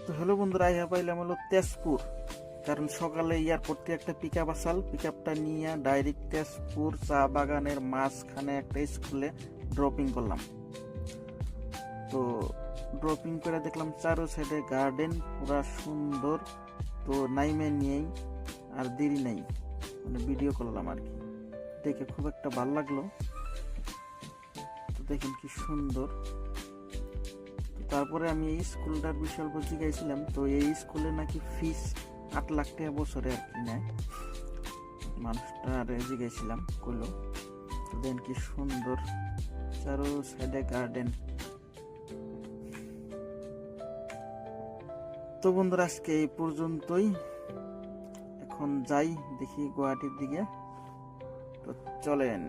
তো হ্যালো বন্ধুরা, আইয়া পাইলাম হলো তেজপুর। কারণ সকালে এয়ারপোর্ট থেকে একটা পিক আপ আসাল, পিক আপটা নিয়ে ডাইরেক্ট তেজপুর চা বাগানের মাঝখানে একটা স্কুলে ড্রপিং করলাম। তো ড্রপিং করে দেখলাম চারো সাইডে গার্ডেন পুরা সুন্দর। তো নাইমে নিয়েই আর দেরি নাই, মানে ভিডিও করলাম আর কি। দেখে খুব একটা ভালো লাগলো। তো দেখেন কি সুন্দর। তারপরে আমি এই স্কুলটার বিষয় অল্প জিজ্ঞাসিলাম। তো এই স্কুলে নাকি ফিস 8 লাখ টাকা বছরে আর কি নেয়। মানুষটা আর জিজ্ঞাসিলাম কইলো। তো দেখেন কি সুন্দর, চারো সাইডে গার্ডেন। তো বন্ধুরা, আজকে এই পর্যন্তই। এখন যাই দেখি গুয়াহাটির দিকে। তো চলেন।